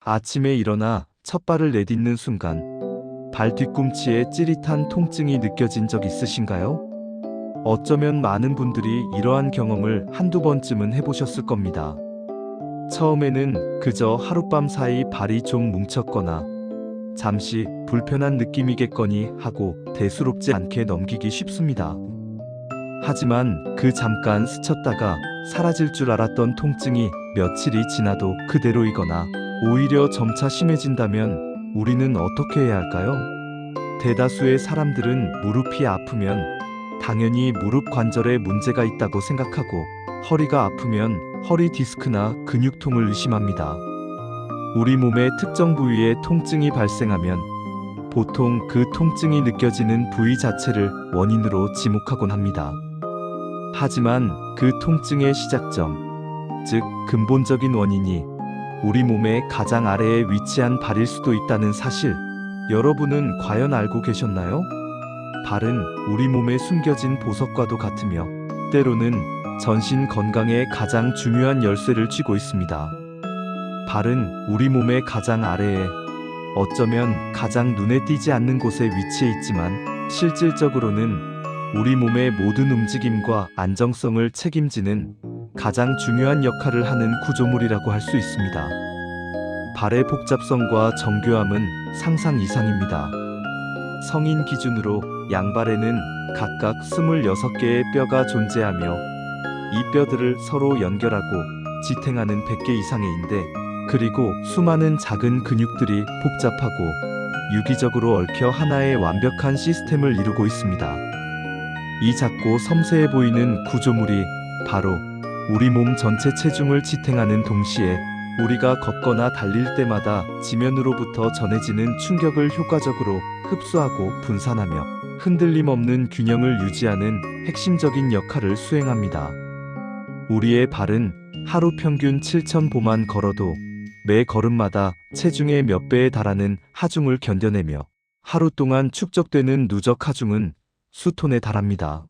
아침에 일어나 첫 발을 내딛는 순간 발 뒤꿈치에 찌릿한 통증이 느껴진 적 있으신가요? 어쩌면 많은 분들이 이러한 경험을 한두 번쯤은 해보셨을 겁니다. 처음에는 그저 하룻밤 사이 발이 좀 뭉쳤거나 잠시 불편한 느낌이겠거니 하고 대수롭지 않게 넘기기 쉽습니다. 하지만 그 잠깐 스쳤다가 사라질 줄 알았던 통증이 며칠이 지나도 그대로이거나 오히려 점차 심해진다면 우리는 어떻게 해야 할까요? 대다수의 사람들은 무릎이 아프면 당연히 무릎 관절에 문제가 있다고 생각하고 허리가 아프면 허리 디스크나 근육통을 의심합니다. 우리 몸의 특정 부위에 통증이 발생하면 보통 그 통증이 느껴지는 부위 자체를 원인으로 지목하곤 합니다. 하지만 그 통증의 시작점, 즉 근본적인 원인이 우리 몸의 가장 아래에 위치한 발일 수도 있다는 사실, 여러분은 과연 알고 계셨나요? 발은 우리 몸에 숨겨진 보석과도 같으며 때로는 전신 건강에 가장 중요한 열쇠를 쥐고 있습니다. 발은 우리 몸의 가장 아래에, 어쩌면 가장 눈에 띄지 않는 곳에 위치해 있지만 실질적으로는 우리 몸의 모든 움직임과 안정성을 책임지는 가장 중요한 역할을 하는 구조물이라고 할 수 있습니다. 발의 복잡성과 정교함은 상상 이상입니다. 성인 기준으로 양발에는 각각 26개의 뼈가 존재하며 이 뼈들을 서로 연결하고 지탱하는 100개 이상의 인대, 그리고 수많은 작은 근육들이 복잡하고 유기적으로 얽혀 하나의 완벽한 시스템을 이루고 있습니다. 이 작고 섬세해 보이는 구조물이 바로 우리 몸 전체 체중을 지탱하는 동시에 우리가 걷거나 달릴 때마다 지면으로부터 전해지는 충격을 효과적으로 흡수하고 분산하며 흔들림 없는 균형을 유지하는 핵심적인 역할을 수행합니다. 우리의 발은 하루 평균 7,000보만 걸어도 매 걸음마다 체중의 몇 배에 달하는 하중을 견뎌내며 하루 동안 축적되는 누적 하중은 수톤에 달합니다.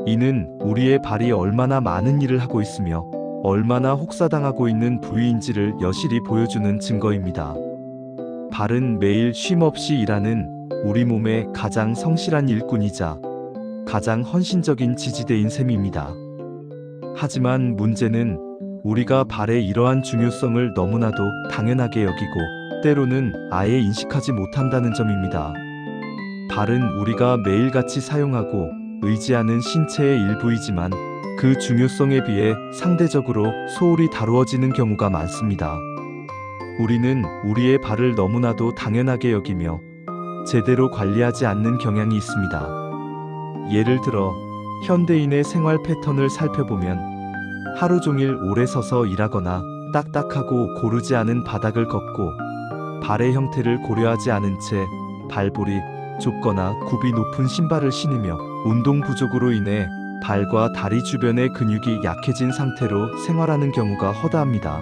이는 우리의 발이 얼마나 많은 일을 하고 있으며 얼마나 혹사당하고 있는 부위인지를 여실히 보여주는 증거입니다. 발은 매일 쉼없이 일하는 우리 몸의 가장 성실한 일꾼이자 가장 헌신적인 지지대인 셈입니다. 하지만 문제는 우리가 발의 이러한 중요성을 너무나도 당연하게 여기고 때로는 아예 인식하지 못한다는 점입니다. 발은 우리가 매일같이 사용하고 의지하는 신체의 일부이지만 그 중요성에 비해 상대적으로 소홀히 다루어지는 경우가 많습니다. 우리는 우리의 발을 너무나도 당연하게 여기며 제대로 관리하지 않는 경향이 있습니다. 예를 들어 현대인의 생활 패턴을 살펴보면 하루 종일 오래 서서 일하거나 딱딱하고 고르지 않은 바닥을 걷고 발의 형태를 고려하지 않은 채 발볼이 좁거나 굽이 높은 신발을 신으며 운동 부족으로 인해 발과 다리 주변의 근육이 약해진 상태로 생활하는 경우가 허다합니다.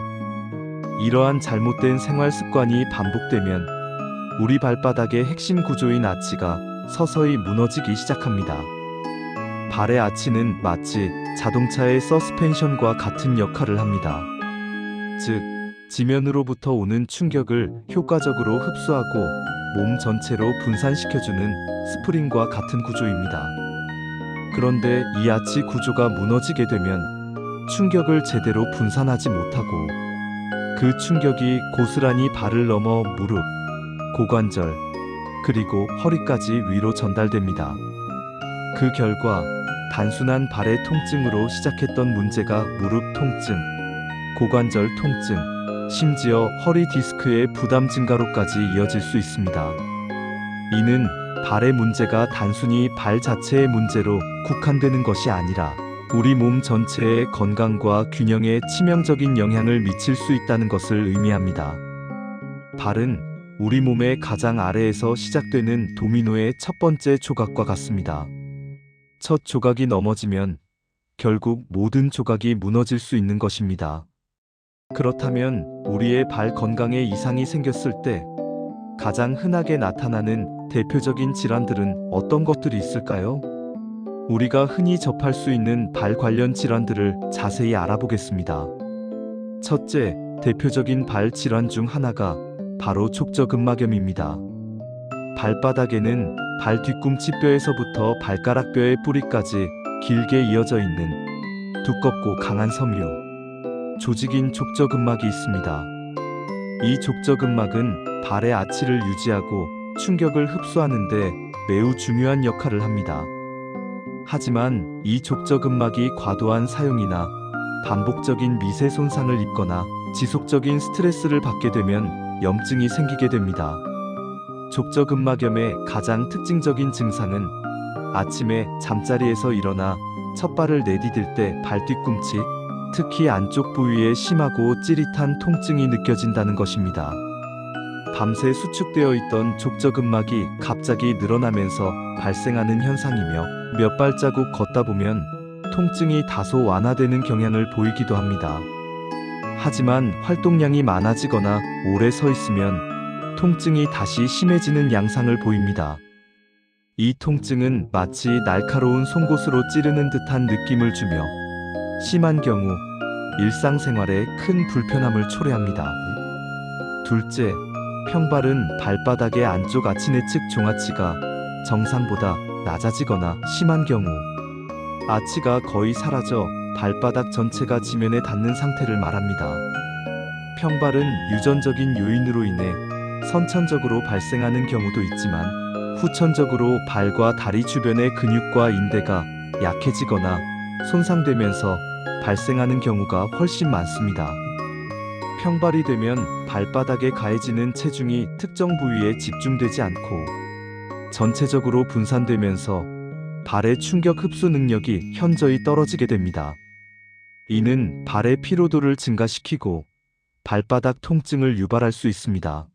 이러한 잘못된 생활 습관이 반복되면 우리 발바닥의 핵심 구조인 아치가 서서히 무너지기 시작합니다. 발의 아치는 마치 자동차의 서스펜션과 같은 역할을 합니다. 즉, 지면으로부터 오는 충격을 효과적으로 흡수하고 몸 전체로 분산시켜주는 스프링과 같은 구조입니다. 그런데 이 아치 구조가 무너지게 되면 충격을 제대로 분산하지 못하고 그 충격이 고스란히 발을 넘어 무릎, 고관절, 그리고 허리까지 위로 전달됩니다. 그 결과 단순한 발의 통증으로 시작했던 문제가 무릎 통증, 고관절 통증, 심지어 허리 디스크의 부담 증가로까지 이어질 수 있습니다. 이는 발의 문제가 단순히 발 자체의 문제로 국한되는 것이 아니라 우리 몸 전체의 건강과 균형에 치명적인 영향을 미칠 수 있다는 것을 의미합니다. 발은 우리 몸의 가장 아래에서 시작되는 도미노의 첫 번째 조각과 같습니다. 첫 조각이 넘어지면 결국 모든 조각이 무너질 수 있는 것입니다. 그렇다면 우리의 발 건강에 이상이 생겼을 때 가장 흔하게 나타나는 대표적인 질환들은 어떤 것들이 있을까요? 우리가 흔히 접할 수 있는 발 관련 질환들을 자세히 알아보겠습니다. 첫째, 대표적인 발 질환 중 하나가 바로 족저근막염입니다. 발바닥에는 발 뒤꿈치 뼈에서부터 발가락 뼈의 뿌리까지 길게 이어져 있는 두껍고 강한 섬유, 조직인 족저근막이 있습니다. 이 족저근막은 발의 아치를 유지하고 충격을 흡수하는 데 매우 중요한 역할을 합니다. 하지만 이 족저근막이 과도한 사용이나 반복적인 미세 손상을 입거나 지속적인 스트레스를 받게 되면 염증이 생기게 됩니다. 족저근막염의 가장 특징적인 증상은 아침에 잠자리에서 일어나 첫발을 내디딜 때 발 뒤꿈치, 특히 안쪽 부위에 심하고 찌릿한 통증이 느껴진다는 것입니다. 밤새 수축되어 있던 족저근막이 갑자기 늘어나면서 발생하는 현상이며 몇 발자국 걷다 보면 통증이 다소 완화되는 경향을 보이기도 합니다. 하지만 활동량이 많아지거나 오래 서 있으면 통증이 다시 심해지는 양상을 보입니다. 이 통증은 마치 날카로운 송곳으로 찌르는 듯한 느낌을 주며 심한 경우 일상생활에 큰 불편함을 초래합니다. 둘째, 평발은 발바닥의 안쪽 아치 내측 종아치가 정상보다 낮아지거나 심한 경우 아치가 거의 사라져 발바닥 전체가 지면에 닿는 상태를 말합니다. 평발은 유전적인 요인으로 인해 선천적으로 발생하는 경우도 있지만 후천적으로 발과 다리 주변의 근육과 인대가 약해지거나 손상되면서 발생하는 경우가 훨씬 많습니다. 평발이 되면 발바닥에 가해지는 체중이 특정 부위에 집중되지 않고 전체적으로 분산되면서 발의 충격 흡수 능력이 현저히 떨어지게 됩니다. 이는 발의 피로도를 증가시키고 발바닥 통증을 유발할 수 있습니다.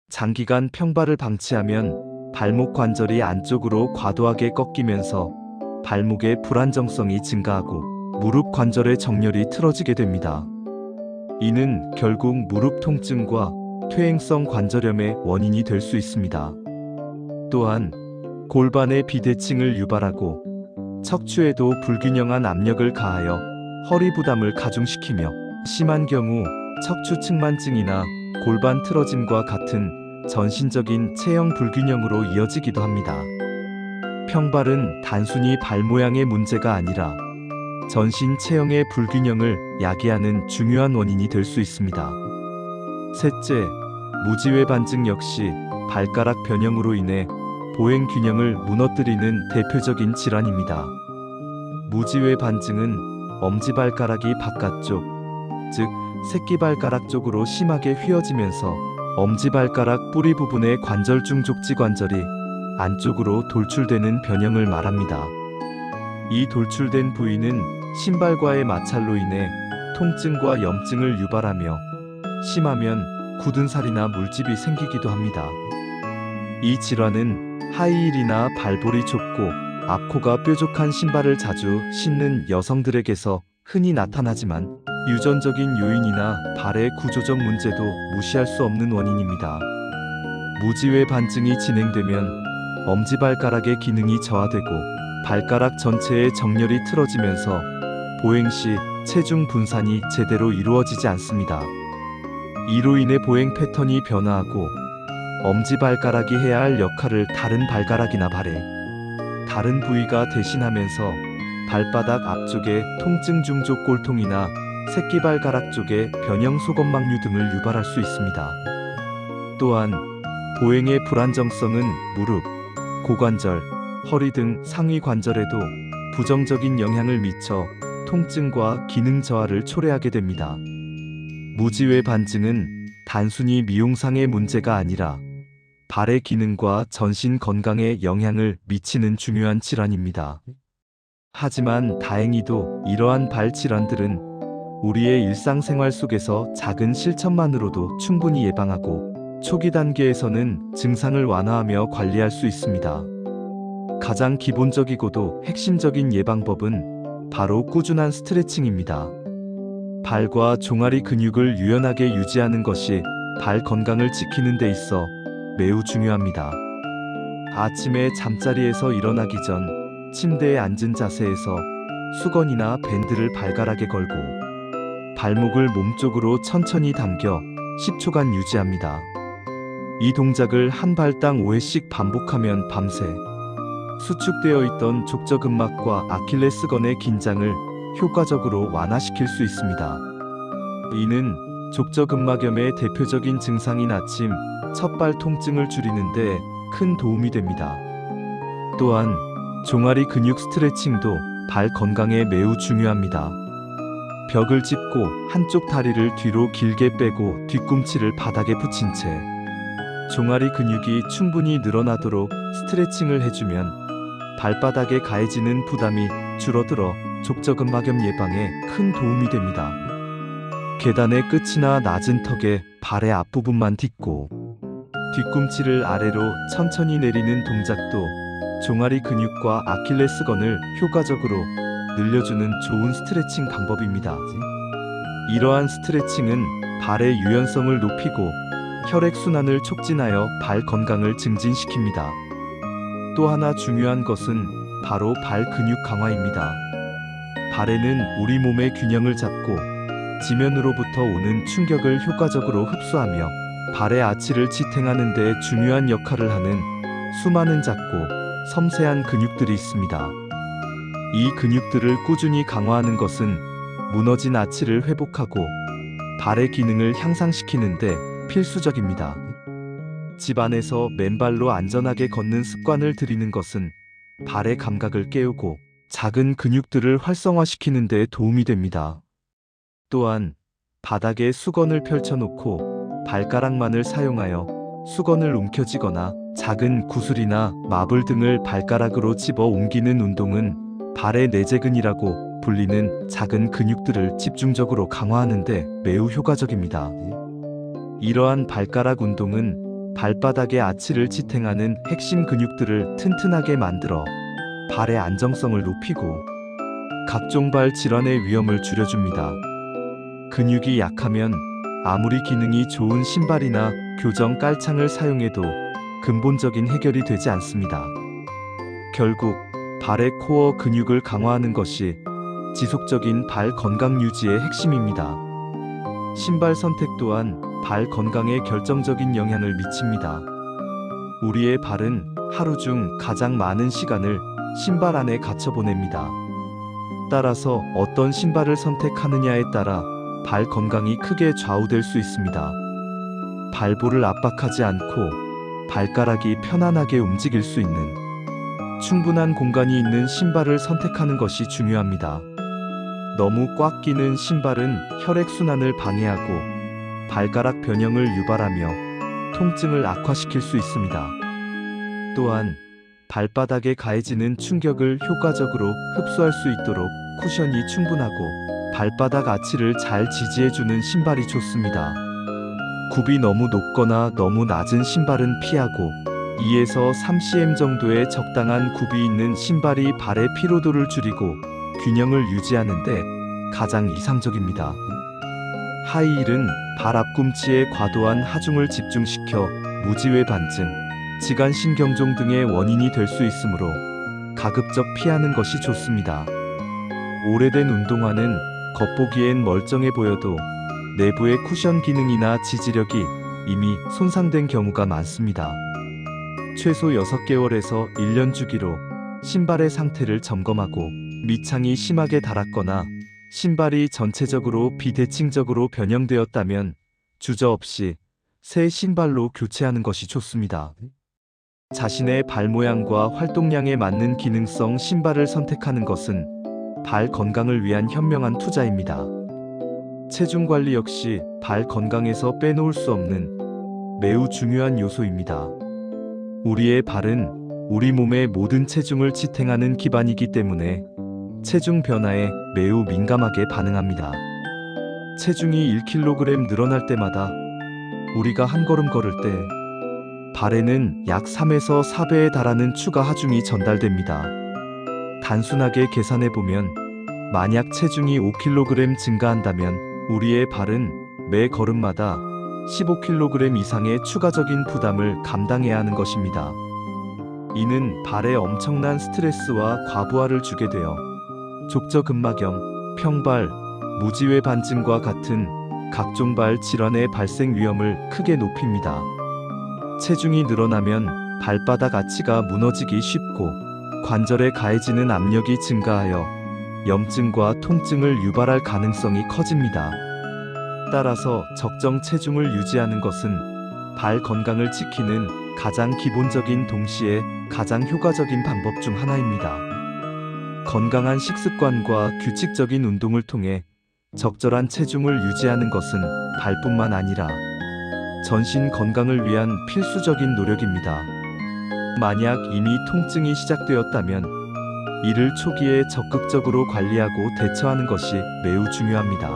장기간 평발을 방치하면 발목 관절이 안쪽으로 과도하게 꺾이면서 발목의 불안정성이 증가하고 무릎 관절의 정렬이 틀어지게 됩니다. 이는 결국 무릎 통증과 퇴행성 관절염의 원인이 될 수 있습니다. 또한 골반의 비대칭을 유발하고 척추에도 불균형한 압력을 가하여 허리 부담을 가중시키며 심한 경우 척추 측만증이나 골반 틀어짐과 같은 전신적인 체형 불균형으로 이어지기도 합니다. 평발은 단순히 발 모양의 문제가 아니라 전신 체형의 불균형을 야기하는 중요한 원인이 될 수 있습니다. 셋째, 무지외 반증 역시 발가락 변형으로 인해 보행 균형을 무너뜨리는 대표적인 질환입니다. 무지외 반증은 엄지발가락이 바깥쪽, 즉 새끼발가락 쪽으로 심하게 휘어지면서 엄지발가락 뿌리 부분의 관절중 족지관절이 안쪽으로 돌출되는 변형을 말합니다. 이 돌출된 부위는 신발과의 마찰로 인해 통증과 염증을 유발하며 심하면 굳은 살이나 물집이 생기기도 합니다. 이 질환은 하이힐이나 발볼이 좁고 앞코가 뾰족한 신발을 자주 신는 여성들에게서 흔히 나타나지만 유전적인 요인이나 발의 구조적 문제도 무시할 수 없는 원인입니다. 무지외 반증이 진행되면 엄지발가락의 기능이 저하되고 발가락 전체의 정렬이 틀어지면서 보행 시 체중 분산이 제대로 이루어지지 않습니다. 이로 인해 보행 패턴이 변화하고 엄지발가락이 해야 할 역할을 다른 발가락이나 발의 다른 부위가 대신하면서 발바닥 앞쪽의 통증 중족 골통이나 새끼발가락 쪽의 변형 소건막류 등을 유발할 수 있습니다. 또한 보행의 불안정성은 무릎, 고관절, 허리 등 상위 관절에도 부정적인 영향을 미쳐 통증과 기능 저하를 초래하게 됩니다. 무지외 반증은 단순히 미용상의 문제가 아니라 발의 기능과 전신 건강에 영향을 미치는 중요한 질환입니다. 하지만 다행히도 이러한 발 질환들은 우리의 일상생활 속에서 작은 실천만으로도 충분히 예방하고 초기 단계에서는 증상을 완화하며 관리할 수 있습니다. 가장 기본적이고도 핵심적인 예방법은 바로 꾸준한 스트레칭입니다. 발과 종아리 근육을 유연하게 유지하는 것이 발 건강을 지키는 데 있어 매우 중요합니다. 아침에 잠자리에서 일어나기 전 침대에 앉은 자세에서 수건이나 밴드를 발가락에 걸고 발목을 몸쪽으로 천천히 당겨 10초간 유지합니다. 이 동작을 한 발당 5회씩 반복하면 밤새 수축되어 있던 족저근막과 아킬레스건의 긴장을 효과적으로 완화시킬 수 있습니다. 이는 족저근막염의 대표적인 증상인 아침, 첫발 통증을 줄이는 데 큰 도움이 됩니다. 또한 종아리 근육 스트레칭도 발 건강에 매우 중요합니다. 벽을 짚고 한쪽 다리를 뒤로 길게 빼고 뒤꿈치를 바닥에 붙인 채 종아리 근육이 충분히 늘어나도록 스트레칭을 해주면 발바닥에 가해지는 부담이 줄어들어 족저근막염 예방에 큰 도움이 됩니다. 계단의 끝이나 낮은 턱에 발의 앞부분만 딛고 뒤꿈치를 아래로 천천히 내리는 동작도 종아리 근육과 아킬레스건을 효과적으로 늘려주는 좋은 스트레칭 방법입니다. 이러한 스트레칭은 발의 유연성을 높이고 혈액순환을 촉진하여 발 건강을 증진시킵니다. 또 하나 중요한 것은 바로 발 근육 강화입니다. 발에는 우리 몸의 균형을 잡고 지면으로부터 오는 충격을 효과적으로 흡수하며 발의 아치를 지탱하는 데 중요한 역할을 하는 수많은 작고 섬세한 근육들이 있습니다. 이 근육들을 꾸준히 강화하는 것은 무너진 아치를 회복하고 발의 기능을 향상시키는 데 필수적입니다. 집 안에서 맨발로 안전하게 걷는 습관을 들이는 것은 발의 감각을 깨우고 작은 근육들을 활성화시키는 데 도움이 됩니다. 또한 바닥에 수건을 펼쳐놓고 발가락만을 사용하여 수건을 움켜쥐거나 작은 구슬이나 마블 등을 발가락으로 집어 옮기는 운동은 발의 내재근이라고 불리는 작은 근육들을 집중적으로 강화하는 데 매우 효과적입니다. 이러한 발가락 운동은 발바닥의 아치를 지탱하는 핵심 근육들을 튼튼하게 만들어 발의 안정성을 높이고 각종 발 질환의 위험을 줄여줍니다. 근육이 약하면 아무리 기능이 좋은 신발이나 교정 깔창을 사용해도 근본적인 해결이 되지 않습니다. 결국 발의 코어 근육을 강화하는 것이 지속적인 발 건강 유지의 핵심입니다. 신발 선택 또한 발 건강에 결정적인 영향을 미칩니다. 우리의 발은 하루 중 가장 많은 시간을 신발 안에 갇혀 보냅니다. 따라서 어떤 신발을 선택하느냐에 따라 발 건강이 크게 좌우될 수 있습니다. 발볼을 압박하지 않고 발가락이 편안하게 움직일 수 있는 충분한 공간이 있는 신발을 선택하는 것이 중요합니다. 너무 꽉 끼는 신발은 혈액순환을 방해하고 발가락 변형을 유발하며 통증을 악화시킬 수 있습니다. 또한 발바닥에 가해지는 충격을 효과적으로 흡수할 수 있도록 쿠션이 충분하고 발바닥 아치를 잘 지지해주는 신발이 좋습니다. 굽이 너무 높거나 너무 낮은 신발은 피하고 2에서 3cm 정도의 적당한 굽이 있는 신발이 발의 피로도를 줄이고 균형을 유지하는 데 가장 이상적입니다. 하이힐은 발 앞꿈치에 과도한 하중을 집중시켜 무지외 반증, 지간신경종 등의 원인이 될 수 있으므로 가급적 피하는 것이 좋습니다. 오래된 운동화는 겉보기엔 멀쩡해 보여도 내부의 쿠션 기능이나 지지력이 이미 손상된 경우가 많습니다. 최소 6개월에서 1년 주기로 신발의 상태를 점검하고 밑창이 심하게 닳았거나 신발이 전체적으로 비대칭적으로 변형되었다면 주저없이 새 신발로 교체하는 것이 좋습니다. 자신의 발 모양과 활동량에 맞는 기능성 신발을 선택하는 것은 발 건강을 위한 현명한 투자입니다. 체중 관리 역시 발 건강에서 빼놓을 수 없는 매우 중요한 요소입니다. 우리의 발은 우리 몸의 모든 체중을 지탱하는 기반이기 때문에 체중 변화에 매우 민감하게 반응합니다. 체중이 1kg 늘어날 때마다 우리가 한 걸음 걸을 때 발에는 약 3에서 4배에 달하는 추가 하중이 전달됩니다. 단순하게 계산해 보면 만약 체중이 5kg 증가한다면 우리의 발은 매 걸음마다 15kg 이상의 추가적인 부담을 감당해야 하는 것입니다. 이는 발에 엄청난 스트레스와 과부하를 주게 되어 족저근막염, 평발, 무지외 반증과 같은 각종 발 질환의 발생 위험을 크게 높입니다. 체중이 늘어나면 발바닥 아치가 무너지기 쉽고 관절에 가해지는 압력이 증가하여 염증과 통증을 유발할 가능성이 커집니다. 따라서 적정 체중을 유지하는 것은 발 건강을 지키는 가장 기본적인 동시에 가장 효과적인 방법 중 하나입니다. 건강한 식습관과 규칙적인 운동을 통해 적절한 체중을 유지하는 것은 발뿐만 아니라 전신 건강을 위한 필수적인 노력입니다. 만약 이미 통증이 시작되었다면 이를 초기에 적극적으로 관리하고 대처하는 것이 매우 중요합니다.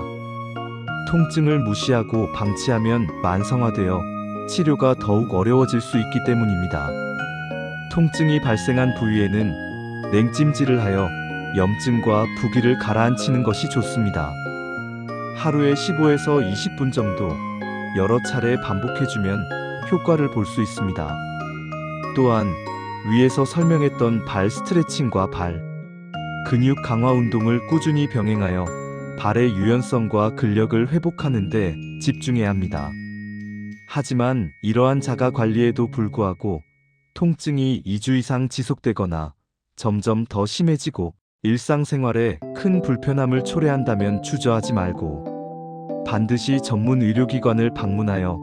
통증을 무시하고 방치하면 만성화되어 치료가 더욱 어려워질 수 있기 때문입니다. 통증이 발생한 부위에는 냉찜질을 하여 염증과 부기를 가라앉히는 것이 좋습니다. 하루에 15에서 20분 정도 여러 차례 반복해주면 효과를 볼 수 있습니다. 또한 위에서 설명했던 발 스트레칭과 발 근육 강화 운동을 꾸준히 병행하여 발의 유연성과 근력을 회복하는 데 집중해야 합니다. 하지만 이러한 자가 관리에도 불구하고 통증이 2주 이상 지속되거나 점점 더 심해지고 일상생활에 큰 불편함을 초래한다면 주저하지 말고 반드시 전문 의료기관을 방문하여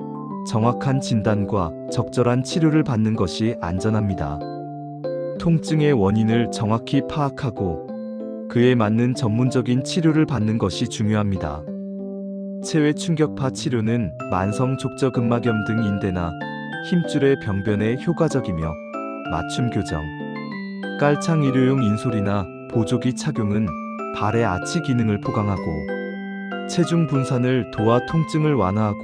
정확한 진단과 적절한 치료를 받는 것이 안전합니다. 통증의 원인을 정확히 파악하고 그에 맞는 전문적인 치료를 받는 것이 중요합니다. 체외 충격파 치료는 만성 족저근막염 등 인대나 힘줄의 병변에 효과적이며 맞춤 교정, 깔창 일회용 인솔이나 보조기 착용은 발의 아치 기능을 보강하고 체중 분산을 도와 통증을 완화하고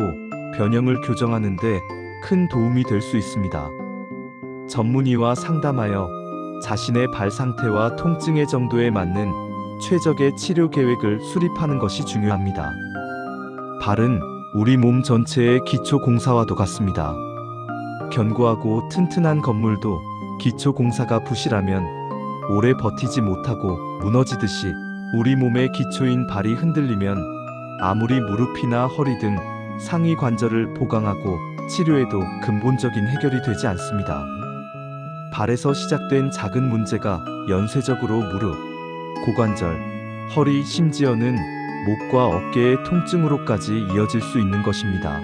변형을 교정하는 데 큰 도움이 될 수 있습니다. 전문의와 상담하여 자신의 발 상태와 통증의 정도에 맞는 최적의 치료 계획을 수립하는 것이 중요합니다. 발은 우리 몸 전체의 기초 공사와도 같습니다. 견고하고 튼튼한 건물도 기초 공사가 부실하면 오래 버티지 못하고 무너지듯이 우리 몸의 기초인 발이 흔들리면 아무리 무릎이나 허리 등 상위 관절을 보강하고 치료해도 근본적인 해결이 되지 않습니다. 발에서 시작된 작은 문제가 연쇄적으로 무릎, 고관절, 허리, 심지어는 목과 어깨의 통증으로까지 이어질 수 있는 것입니다.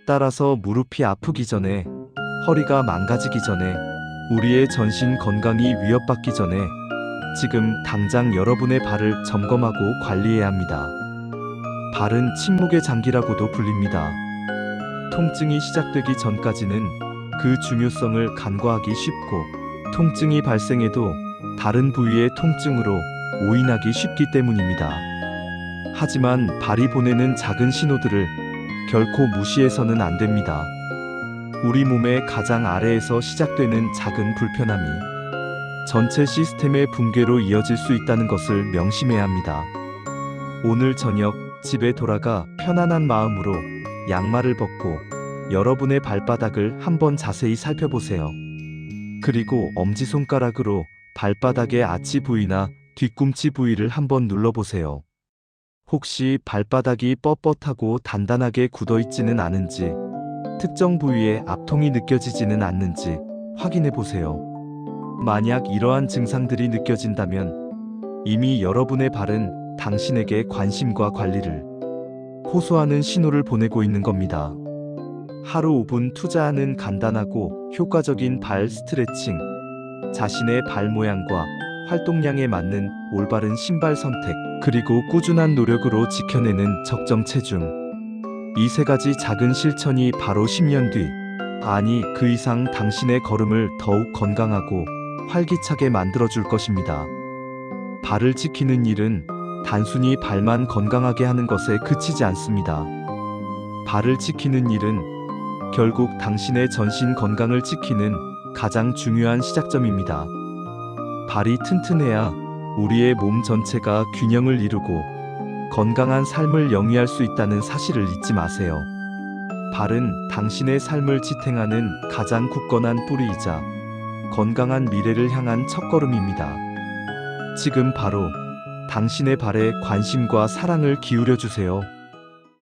따라서 무릎이 아프기 전에, 허리가 망가지기 전에, 우리의 전신 건강이 위협받기 전에 지금 당장 여러분의 발을 점검하고 관리해야 합니다. 발은 침묵의 장기라고도 불립니다. 통증이 시작되기 전까지는 그 중요성을 간과하기 쉽고 통증이 발생해도 다른 부위의 통증으로 오인하기 쉽기 때문입니다. 하지만 발이 보내는 작은 신호들을 결코 무시해서는 안 됩니다. 우리 몸의 가장 아래에서 시작되는 작은 불편함이 전체 시스템의 붕괴로 이어질 수 있다는 것을 명심해야 합니다. 오늘 저녁 집에 돌아가 편안한 마음으로 양말을 벗고 여러분의 발바닥을 한번 자세히 살펴보세요. 그리고 엄지손가락으로 발바닥의 아치 부위나 뒤꿈치 부위를 한번 눌러보세요. 혹시 발바닥이 뻣뻣하고 단단하게 굳어있지는 않은지, 특정 부위에 압통이 느껴지지는 않는지 확인해 보세요. 만약 이러한 증상들이 느껴진다면 이미 여러분의 발은 당신에게 관심과 관리를 호소하는 신호를 보내고 있는 겁니다. 하루 5분 투자하는 간단하고 효과적인 발 스트레칭, 자신의 발 모양과 활동량에 맞는 올바른 신발 선택, 그리고 꾸준한 노력으로 지켜내는 적정 체중. 이 세 가지 작은 실천이 바로 10년 뒤, 아니 그 이상 당신의 걸음을 더욱 건강하고 활기차게 만들어줄 것입니다. 발을 지키는 일은 단순히 발만 건강하게 하는 것에 그치지 않습니다. 발을 지키는 일은 결국 당신의 전신 건강을 지키는 가장 중요한 시작점입니다. 발이 튼튼해야 우리의 몸 전체가 균형을 이루고 건강한 삶을 영위할 수 있다는 사실을 잊지 마세요. 발은 당신의 삶을 지탱하는 가장 굳건한 뿌리이자 건강한 미래를 향한 첫걸음입니다. 지금 바로 당신의 발에 관심과 사랑을 기울여 주세요.